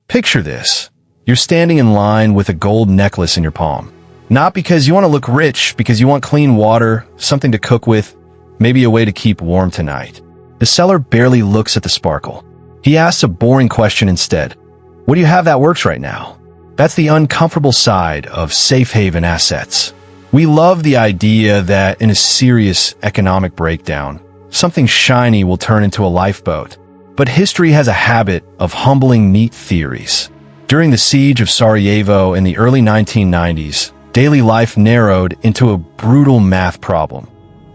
Picture this. You're standing in line with a gold necklace in your palm. Not because you want to look rich, because you want clean water, something to cook with, maybe a way to keep warm tonight. The seller barely looks at the sparkle. He asks a boring question instead. What do you have that works right now? That's the uncomfortable side of safe haven assets. We love the idea that in a serious economic breakdown, something shiny will turn into a lifeboat. But history has a habit of humbling neat theories. During the Siege of Sarajevo in the early 1990s, daily life narrowed into a brutal math problem.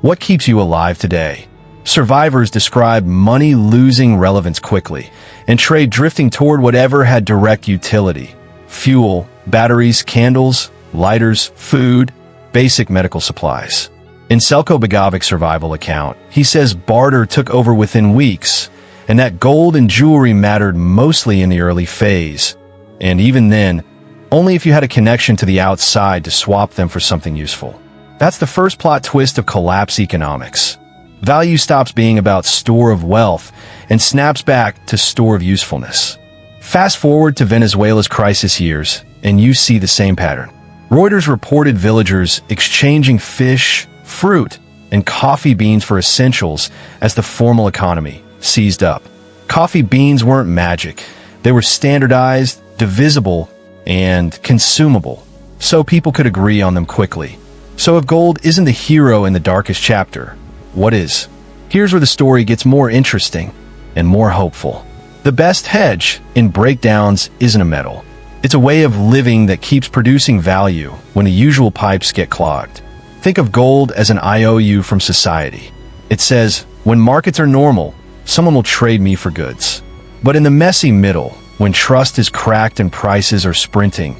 What keeps you alive today? Survivors describe money losing relevance quickly, and trade drifting toward whatever had direct utility. Fuel, batteries, candles, lighters, food, basic medical supplies. In Selco Begovic's survival account, he says barter took over within weeks, and that gold and jewelry mattered mostly in the early phase. And even then, only if you had a connection to the outside to swap them for something useful. That's the first plot twist of collapse economics. Value stops being about store of wealth and snaps back to store of usefulness. Fast forward to Venezuela's crisis years, and you see the same pattern. Reuters reported villagers exchanging fish, fruit, and coffee beans for essentials as the formal economy seized up. Coffee beans weren't magic. They were standardized, divisible, and consumable, so people could agree on them quickly. So if gold isn't the hero in the darkest chapter, what is? Here's where the story gets more interesting and more hopeful. The best hedge in breakdowns isn't a metal. It's a way of living that keeps producing value when the usual pipes get clogged. Think of gold as an IOU from society. It says, when markets are normal, someone will trade me for goods. But in the messy middle, when trust is cracked and prices are sprinting,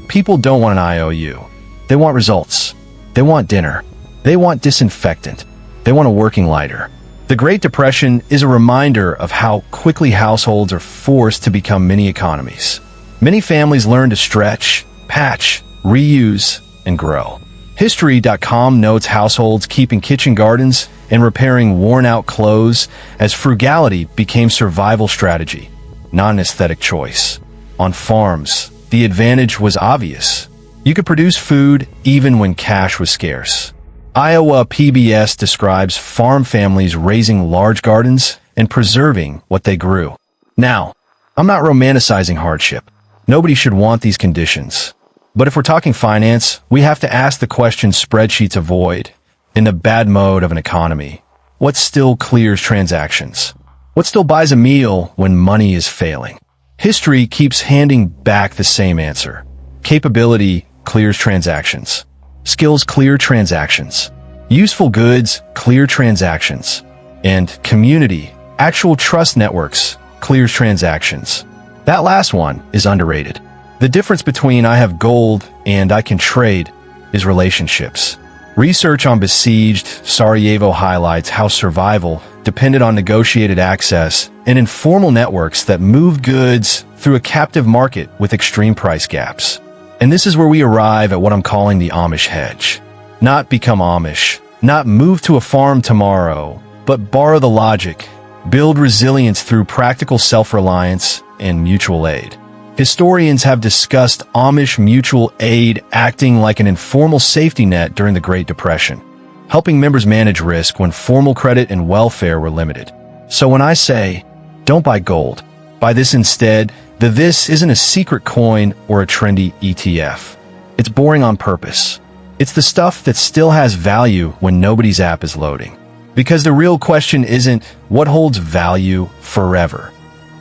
people don't want an IOU. They want results. They want dinner. They want disinfectant. They want a working lighter. The Great Depression is a reminder of how quickly households are forced to become mini economies. Many families learn to stretch, patch, reuse, and grow. History.com notes households keeping kitchen gardens and repairing worn-out clothes as frugality became survival strategy, not an aesthetic choice. On farms, the advantage was obvious. You could produce food even when cash was scarce. Iowa PBS describes farm families raising large gardens and preserving what they grew. Now, I'm not romanticizing hardship. Nobody should want these conditions. But if we're talking finance, we have to ask the question spreadsheets avoid. In the bad mode of an economy, what still clears transactions? What still buys a meal when money is failing? History keeps handing back the same answer. Capability clears transactions. Skills clear transactions. Useful goods clear transactions. And community, actual trust networks, clears transactions. That last one is underrated. The difference between I have gold and I can trade is relationships. Research on besieged Sarajevo highlights how survival depended on negotiated access and informal networks that moved goods through a captive market with extreme price gaps. And this is where we arrive at what I'm calling the Amish Hedge. Not become Amish, not move to a farm tomorrow, but borrow the logic, build resilience through practical self-reliance and mutual aid. Historians have discussed Amish mutual aid acting like an informal safety net during the Great Depression, helping members manage risk when formal credit and welfare were limited. So when I say, don't buy gold, buy this instead, this isn't a secret coin or a trendy ETF. It's boring on purpose. It's the stuff that still has value when nobody's app is loading. Because the real question isn't what holds value forever.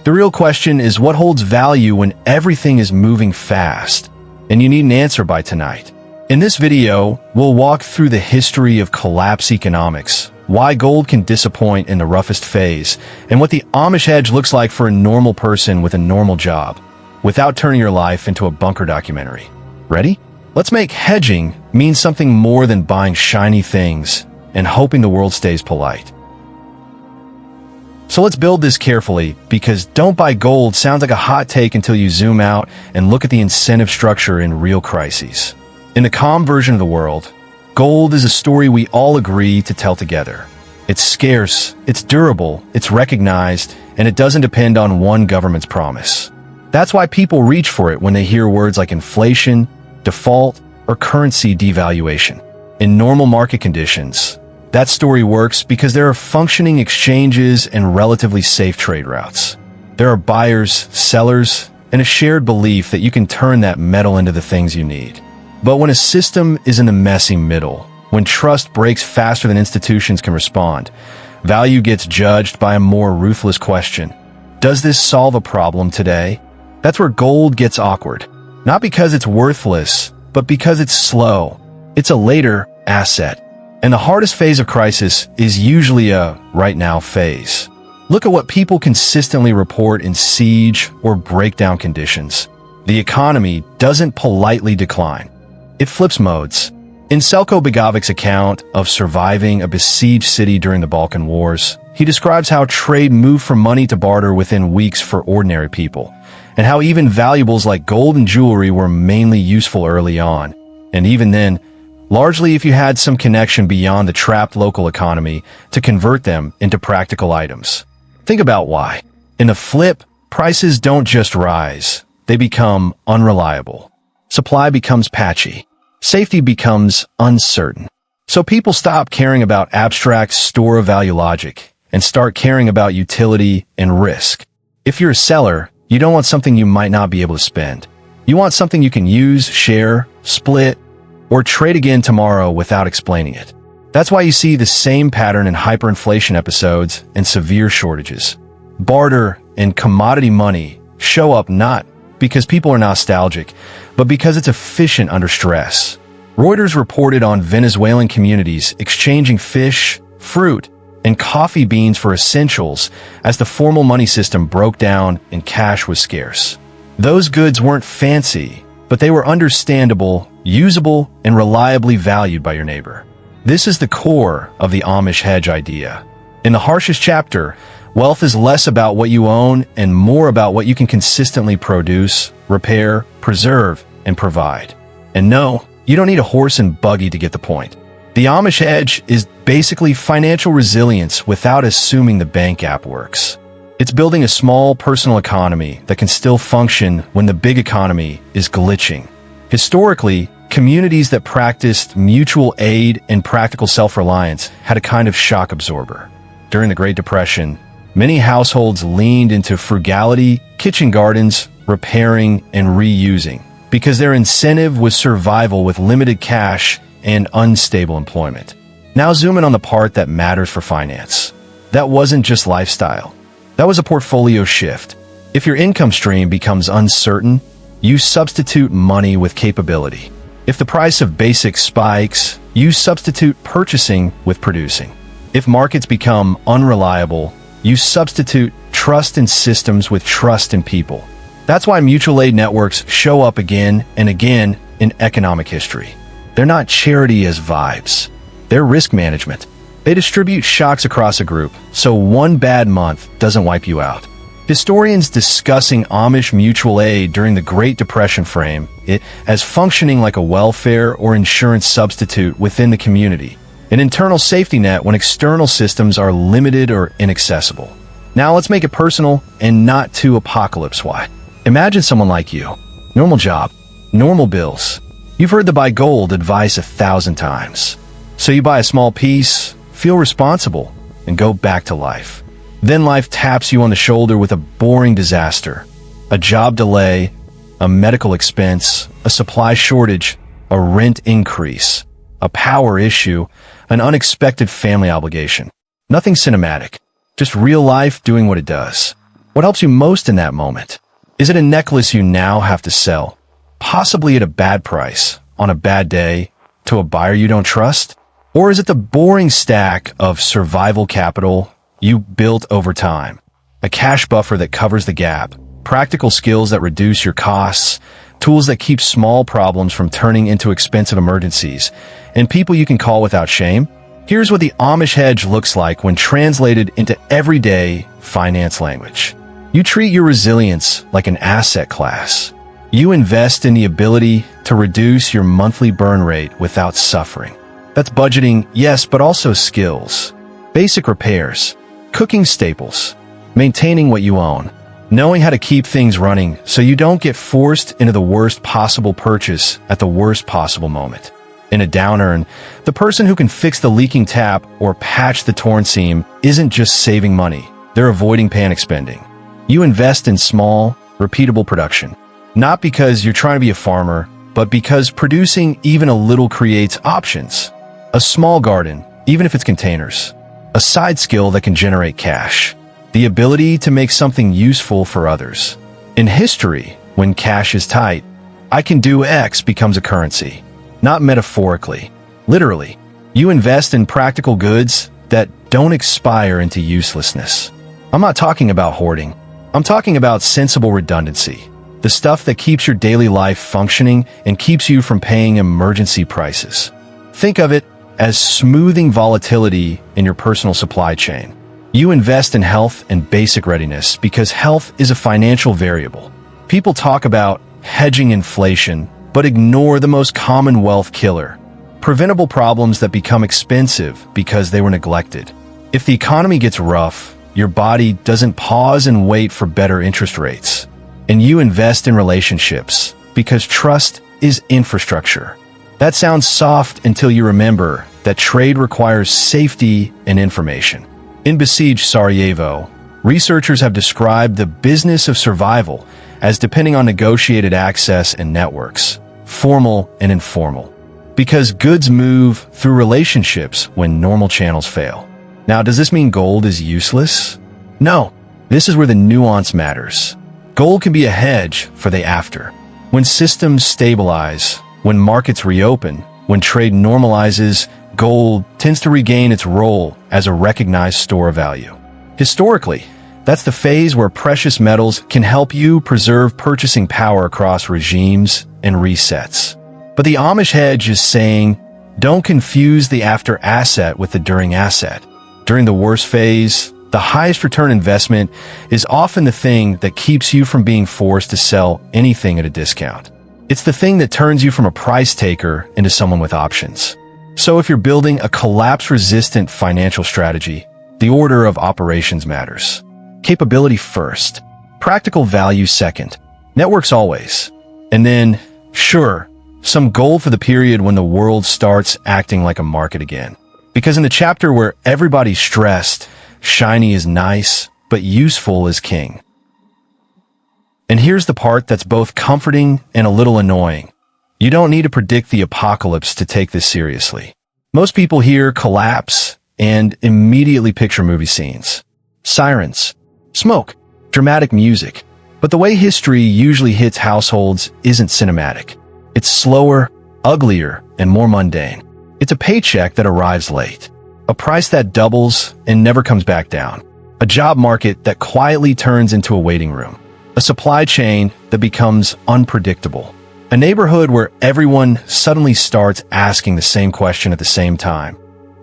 The real question is what holds value when everything is moving fast, and you need an answer by tonight. In this video, we'll walk through the history of collapse economics, why gold can disappoint in the roughest phase, and what the Amish Hedge looks like for a normal person with a normal job, without turning your life into a bunker documentary. Ready? Let's make hedging mean something more than buying shiny things and hoping the world stays polite. So let's build this carefully, because don't buy gold sounds like a hot take until you zoom out and look at the incentive structure in real crises. In the calm version of the world, gold is a story we all agree to tell together. It's scarce, it's durable, it's recognized, and it doesn't depend on one government's promise. That's why people reach for it when they hear words like inflation, default, or currency devaluation. In normal market conditions, that story works because there are functioning exchanges and relatively safe trade routes. There are buyers, sellers, and a shared belief that you can turn that metal into the things you need. But when a system is in the messy middle, when trust breaks faster than institutions can respond, value gets judged by a more ruthless question. Does this solve a problem today? That's where gold gets awkward. Not because it's worthless, but because it's slow. It's a later asset. And the hardest phase of crisis is usually a right now phase. Look at what people consistently report in siege or breakdown conditions. The economy doesn't politely decline. It flips modes. In Selco Begovic's account of surviving a besieged city during the Balkan Wars, he describes how trade moved from money to barter within weeks for ordinary people, and how even valuables like gold and jewelry were mainly useful early on. And even then, largely if you had some connection beyond the trapped local economy to convert them into practical items. Think about why. In the flip, prices don't just rise, they become unreliable. Supply becomes patchy. Safety becomes uncertain. So people stop caring about abstract store of value logic and start caring about utility and risk. If you're a seller, you don't want something you might not be able to spend. You want something you can use, share, split, or trade again tomorrow without explaining it. That's why you see the same pattern in hyperinflation episodes and severe shortages. Barter and commodity money show up not because people are nostalgic, but because it's efficient under stress. Reuters reported on Venezuelan communities exchanging fish, fruit, and coffee beans for essentials as the formal money system broke down and cash was scarce. Those goods weren't fancy, but they were understandable, usable, and reliably valued by your neighbor. This is the core of the Amish Hedge idea. In the harshest chapter, wealth is less about what you own and more about what you can consistently produce, repair, preserve, and provide. And no, you don't need a horse and buggy to get the point. The Amish Hedge is basically financial resilience without assuming the bank app works. It's building a small personal economy that can still function when the big economy is glitching. Historically, communities that practiced mutual aid and practical self-reliance had a kind of shock absorber. During the Great Depression, many households leaned into frugality, kitchen gardens, repairing, and reusing, because their incentive was survival with limited cash and unstable employment. Now zoom in on the part that matters for finance. That wasn't just lifestyle. That was a portfolio shift. If your income stream becomes uncertain, you substitute money with capability. If the price of basics spikes, you substitute purchasing with producing. If markets become unreliable, you substitute trust in systems with trust in people. That's why mutual aid networks show up again and again in economic history. They're not charity as vibes. They're risk management. They distribute shocks across a group, so one bad month doesn't wipe you out. Historians discussing Amish mutual aid during the Great Depression frame it as functioning like a welfare or insurance substitute within the community, an internal safety net when external systems are limited or inaccessible. Now let's make it personal and not too apocalypse-wide. Imagine someone like you. Normal job, normal bills. You've heard the buy gold advice 1,000 times. So you buy a small piece, feel responsible, and go back to life. Then life taps you on the shoulder with a boring disaster, a job delay, a medical expense, a supply shortage, a rent increase, a power issue, an unexpected family obligation. Nothing cinematic, just real life doing what it does. What helps you most in that moment? Is it a necklace you now have to sell, possibly at a bad price, on a bad day, to a buyer you don't trust? Or is it the boring stack of survival capital you built over time? A cash buffer that covers the gap, practical skills that reduce your costs, tools that keep small problems from turning into expensive emergencies, and people you can call without shame? Here's what the Amish Hedge looks like when translated into everyday finance language. You treat your resilience like an asset class. You invest in the ability to reduce your monthly burn rate without suffering. That's budgeting, yes, but also skills. Basic repairs, cooking staples, maintaining what you own. knowing how to keep things running so you don't get forced into the worst possible purchase at the worst possible moment. In a downturn, the person who can fix the leaking tap or patch the torn seam isn't just saving money, they're avoiding panic spending. You invest in small, repeatable production, not because you're trying to be a farmer, but because producing even a little creates options. A small garden, even if it's containers. A side skill that can generate cash. The ability to make something useful for others. In history, when cash is tight, I can do X becomes a currency. Not metaphorically, literally. You invest in practical goods that don't expire into uselessness. I'm not talking about hoarding. I'm talking about sensible redundancy. The stuff that keeps your daily life functioning and keeps you from paying emergency prices. Think of it as smoothing volatility in your personal supply chain. You invest in health and basic readiness because health is a financial variable. People talk about hedging inflation, but ignore the most common wealth killer. Preventable problems that become expensive because they were neglected. If the economy gets rough, your body doesn't pause and wait for better interest rates. And you invest in relationships because trust is infrastructure. That sounds soft until you remember that trade requires safety and information. In Siege of Sarajevo, researchers have described the business of survival as depending on negotiated access and networks, formal and informal, because goods move through relationships when normal channels fail. Now, does this mean gold is useless? No, this is where the nuance matters. Gold can be a hedge for the after. When systems stabilize, when markets reopen, when trade normalizes, gold tends to regain its role as a recognized store of value. Historically, that's the phase where precious metals can help you preserve purchasing power across regimes and resets. But the Amish Hedge is saying, don't confuse the after asset with the during asset. During the worst phase, the highest return investment is often the thing that keeps you from being forced to sell anything at a discount. It's the thing that turns you from a price taker into someone with options. So if you're building a collapse-resistant financial strategy, the order of operations matters. Capability first, practical value second, networks always. And then, sure, some gold for the period when the world starts acting like a market again. Because in the chapter where everybody's stressed, shiny is nice, but useful is king. And here's the part that's both comforting and a little annoying. You don't need to predict the apocalypse to take this seriously. Most people hear collapse and immediately picture movie scenes. Sirens, smoke, dramatic music. But the way history usually hits households isn't cinematic. It's slower, uglier, and more mundane. It's a paycheck that arrives late. A price that doubles and never comes back down. A job market that quietly turns into a waiting room. A supply chain that becomes unpredictable. A neighborhood where everyone suddenly starts asking the same question at the same time.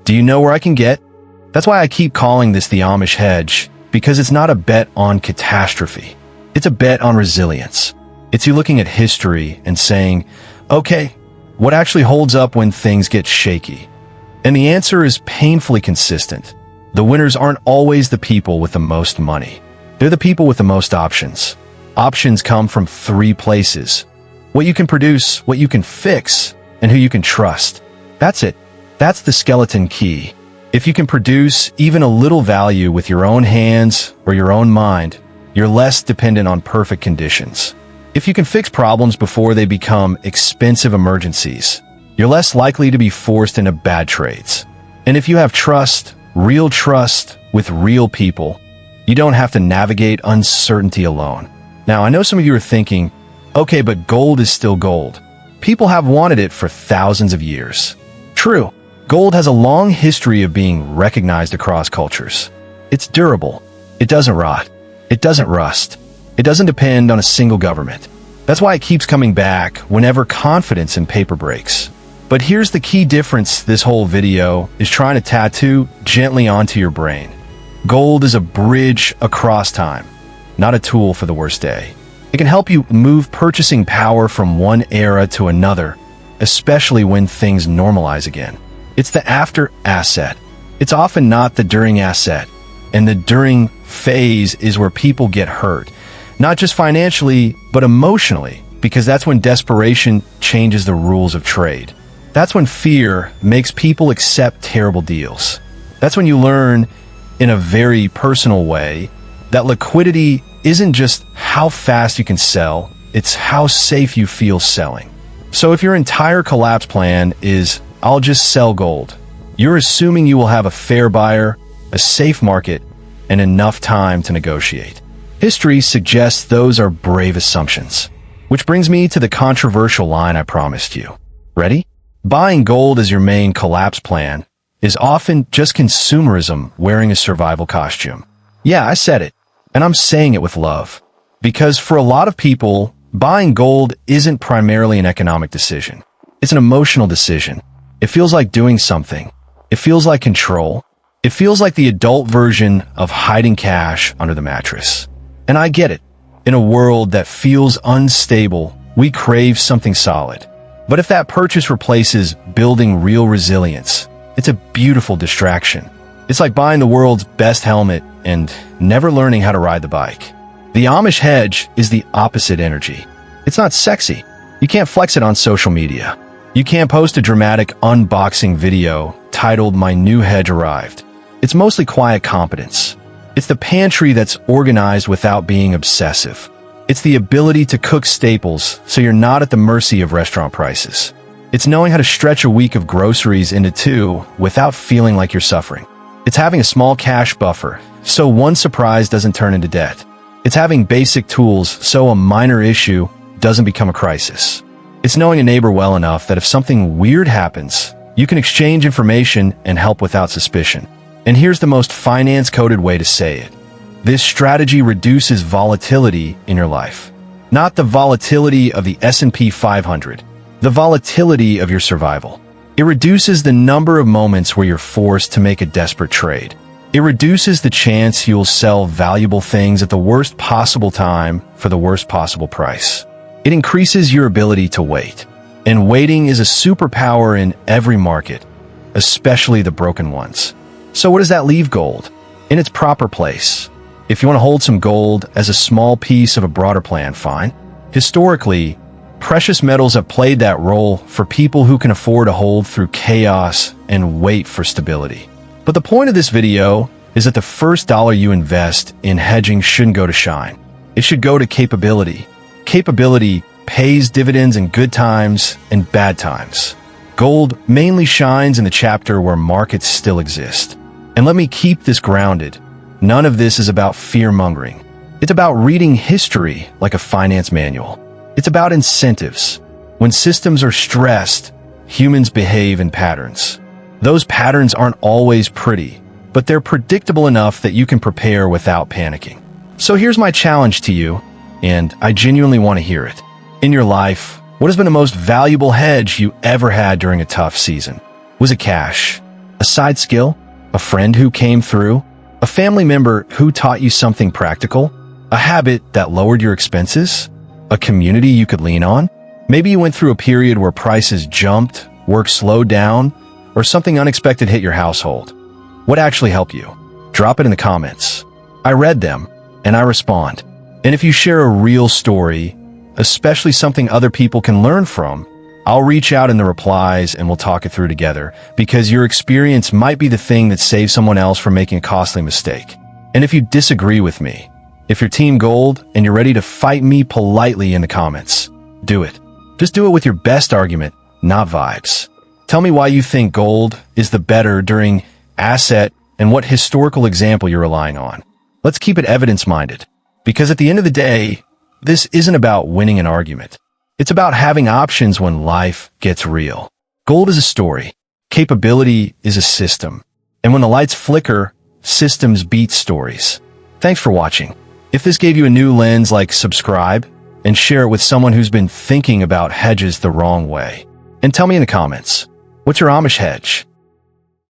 Do you know where I can get? That's why I keep calling this the Amish Hedge, because it's not a bet on catastrophe. It's a bet on resilience. It's you looking at history and saying, okay, what actually holds up when things get shaky? And the answer is painfully consistent. The winners aren't always the people with the most money. They're the people with the most options. Options come from three places. What you can produce, what you can fix, and who you can trust. That's it. That's the skeleton key. If you can produce even a little value with your own hands or your own mind, you're less dependent on perfect conditions. If you can fix problems before they become expensive emergencies, you're less likely to be forced into bad trades. And if you have trust, real trust with real people, you don't have to navigate uncertainty alone. Now, I know some of you are thinking, okay, but gold is still gold. People have wanted it for thousands of years. True, gold has a long history of being recognized across cultures. It's durable. It doesn't rot. It doesn't rust. It doesn't depend on a single government. That's why it keeps coming back whenever confidence in paper breaks. But here's the key difference this whole video is trying to tattoo gently onto your brain. Gold is a bridge across time, not a tool for the worst day. It can help you move purchasing power from one era to another, especially when things normalize again. It's the after asset. It's often not the during asset. And the during phase is where people get hurt, Not just financially, but emotionally, because that's when desperation changes the rules of trade. That's when fear makes people accept terrible deals. That's when you learn, in a very personal way, that liquidity isn't just how fast you can sell, it's how safe you feel selling. So if your entire collapse plan is, I'll just sell gold, you're assuming you will have a fair buyer, a safe market, and enough time to negotiate. History suggests those are brave assumptions. Which brings me to the controversial line I promised you. Ready? Buying gold as your main collapse plan is often just consumerism wearing a survival costume. Yeah, I said it, and I'm saying it with love. Because for a lot of people, buying gold isn't primarily an economic decision. It's an emotional decision. It feels like doing something. It feels like control. It feels like the adult version of hiding cash under the mattress. And I get it. In a world that feels unstable, we crave something solid. But if that purchase replaces building real resilience, it's a beautiful distraction. It's like buying the world's best helmet and never learning how to ride the bike. The Amish Hedge is the opposite energy. It's not sexy. You can't flex it on social media. You can't post a dramatic unboxing video titled "My New Hedge Arrived." It's mostly quiet competence. It's the pantry that's organized without being obsessive. It's the ability to cook staples so you're not at the mercy of restaurant prices. It's knowing how to stretch a week of groceries into 2 without feeling like you're suffering. It's having a small cash buffer so one surprise doesn't turn into debt. It's having basic tools so a minor issue doesn't become a crisis. It's knowing a neighbor well enough that if something weird happens, you can exchange information and help without suspicion. And here's the most finance-coded way to say it. This strategy reduces volatility in your life. Not the volatility of the S&P 500, the volatility of your survival. It reduces the number of moments where you're forced to make a desperate trade. It reduces the chance you'll sell valuable things at the worst possible time for the worst possible price. It increases your ability to wait. And waiting is a superpower in every market, especially the broken ones. So what does that leave gold? In its proper place. If you want to hold some gold as a small piece of a broader plan, fine. Historically, precious metals have played that role for people who can afford to hold through chaos and wait for stability. But the point of this video is that the first dollar you invest in hedging shouldn't go to shine. It should go to capability. Capability pays dividends in good times and bad times. Gold mainly shines in the chapter where markets still exist. And let me keep this grounded. None of this is about fear-mongering. It's about reading history like a finance manual. It's about incentives. When systems are stressed, humans behave in patterns. Those patterns aren't always pretty, but they're predictable enough that you can prepare without panicking. So here's my challenge to you, and I genuinely want to hear it. In your life, what has been the most valuable hedge you ever had during a tough season? Was it cash? A side skill? A friend who came through? A family member who taught you something practical? A habit that lowered your expenses? A community you could lean on? Maybe you went through a period where prices jumped, work slowed down, or something unexpected hit your household. What actually helped you? Drop it in the comments. I read them, and I respond. And if you share a real story, especially something other people can learn from, I'll reach out in the replies and we'll talk it through together, because your experience might be the thing that saves someone else from making a costly mistake. And if you disagree with me, if you're Team Gold and you're ready to fight me politely in the comments, do it. Just do it with your best argument, not vibes. Tell me why you think gold is the better during asset and what historical example you're relying on. Let's keep it evidence-minded, because at the end of the day, this isn't about winning an argument. It's about having options when life gets real. Gold is a story. Capability is a system. And when the lights flicker, systems beat stories. Thanks for watching. If this gave you a new lens, like, subscribe and share it with someone who's been thinking about hedges the wrong way. And tell me in the comments, what's your Amish hedge?